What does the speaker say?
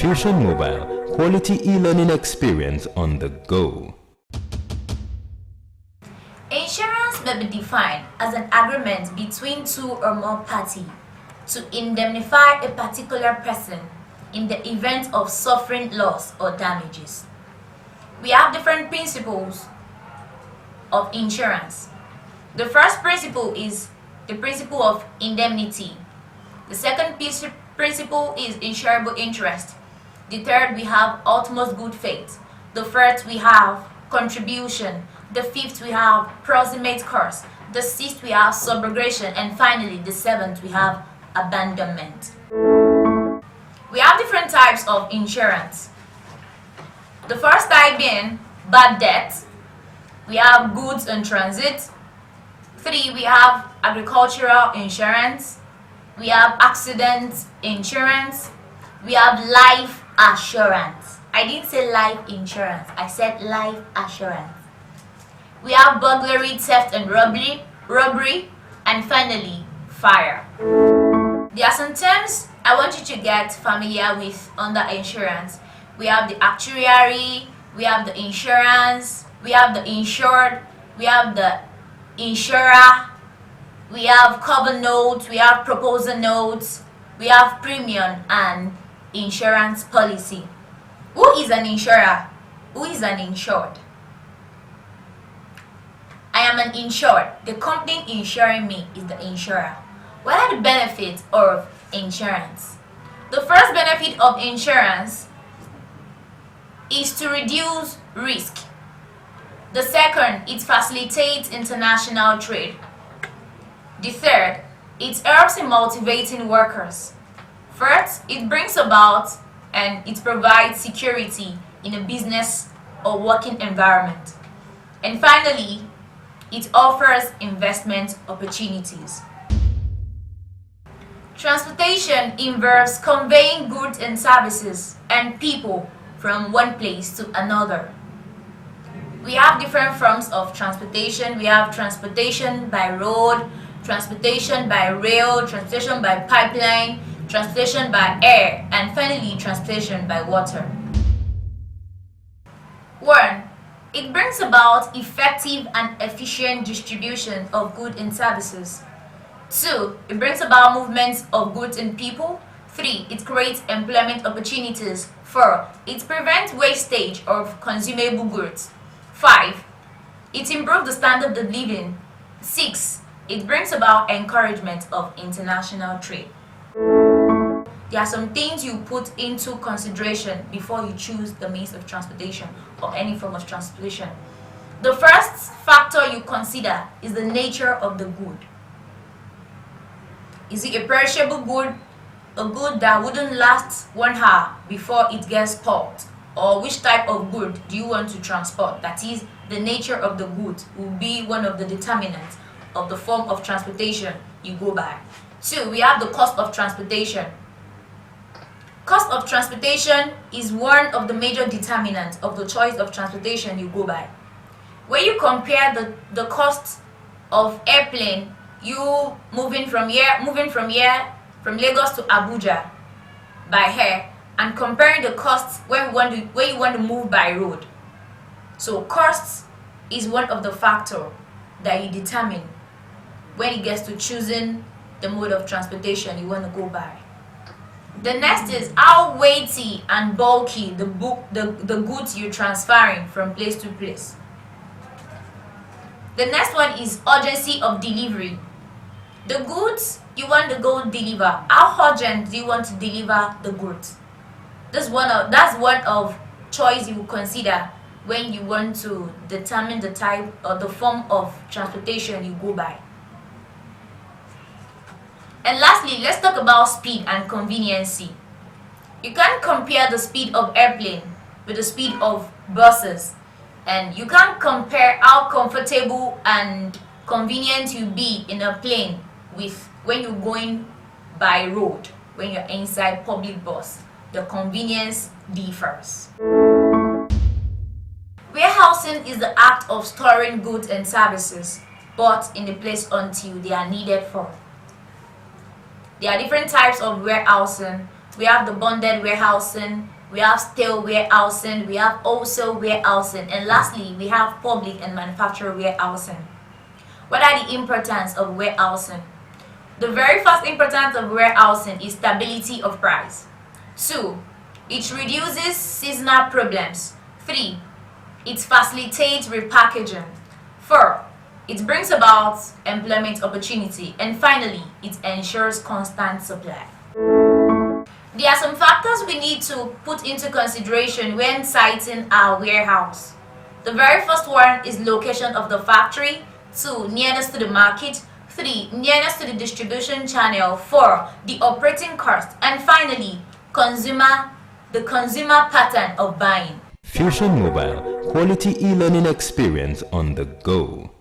Institution Mobile, quality e-learning experience on the go. Insurance may be defined as an agreement between two or more parties to indemnify a particular person in the event of suffering loss or damages. We have different principles of insurance. The first principle is the principle of indemnity. The second principle is insurable interest. The third, we have utmost good faith. The fourth, we have contribution. The fifth, we have proximate cost. The sixth, we have subrogation. And finally, the seventh, we have abandonment. We have different types of insurance. The first type being bad debt. We have goods in transit. 3, we have agricultural insurance. We have accident insurance. We have life assurance. I didn't say life insurance, I said life assurance. We have burglary, theft and robbery, and finally, fire. There are some terms I want you to get familiar with under insurance. We have the actuary, we have the insurance, we have the insured, we have the insurer, we have cover notes, we have proposal notes, we have premium and insurance policy. Who is an insurer? Who is an insured? I am an insured. The company insuring me is the insurer. What are the benefits of insurance? The first benefit of insurance is to reduce risk. The second, it facilitates international trade. The third, it helps in motivating workers. Fourth, it brings about and it provides security in a business or working environment. And finally, it offers investment opportunities. Transportation involves conveying goods and services and people from one place to another. We have different forms of transportation. We have transportation by road, transportation by rail, transportation by pipeline, transportation by air, and finally transportation by water. 1. It brings about effective and efficient distribution of goods and services. 2. It brings about movements of goods and people. 3. It creates employment opportunities. 4. It prevents wastage of consumable goods. 5. It improves the standard of living. 6. It brings about encouragement of international trade. There are some things you put into consideration before you choose the means of transportation or any form of transportation. The first factor you consider is the nature of the good. Is it a perishable good, a good that wouldn't last 1 hour before it gets spoiled? Or which type of good do you want to transport? That is, the nature of the good will be one of the determinants of the form of transportation you go by. 2, we have the cost of transportation. Cost of transportation is one of the major determinants of the choice of transportation you go by. When you compare the cost of airplane, you moving from from Lagos to Abuja by air, and comparing the costs when you want to move by road. So costs is one of the factors that you determine when it gets to choosing the mode of transportation you want to go by. The next is how weighty and bulky the goods you're transferring from place to place. The next one is urgency of delivery. The goods you want to go deliver, how urgent do you want to deliver the goods? That's one of choice you will consider when you want to determine the type or the form of transportation you go by. And lastly, let's talk about speed and conveniency. You can't compare the speed of airplane with the speed of buses, and you can't compare how comfortable and convenient you be in a plane with when you're going by road, when you're inside public bus. The convenience differs. Warehousing is the act of storing goods and services, but in the place until they are needed for. There are different types of warehousing. we have the bonded warehousing, we have stale warehousing, we have wholesale warehousing, and lastly, we have public and manufacturer warehousing. What are the importance of warehousing? The very first importance of warehousing is stability of price. 2. It reduces seasonal problems. 3. It facilitates repackaging. 4. It brings about employment opportunity. And finally, it ensures constant supply. There are some factors we need to put into consideration when citing our warehouse. The very first one is location of the factory. 2. Nearness to the market. 3. Nearness to the distribution channel. 4. The operating cost. And finally, the consumer pattern of buying. Fusion Mobile, quality e-learning experience on the go.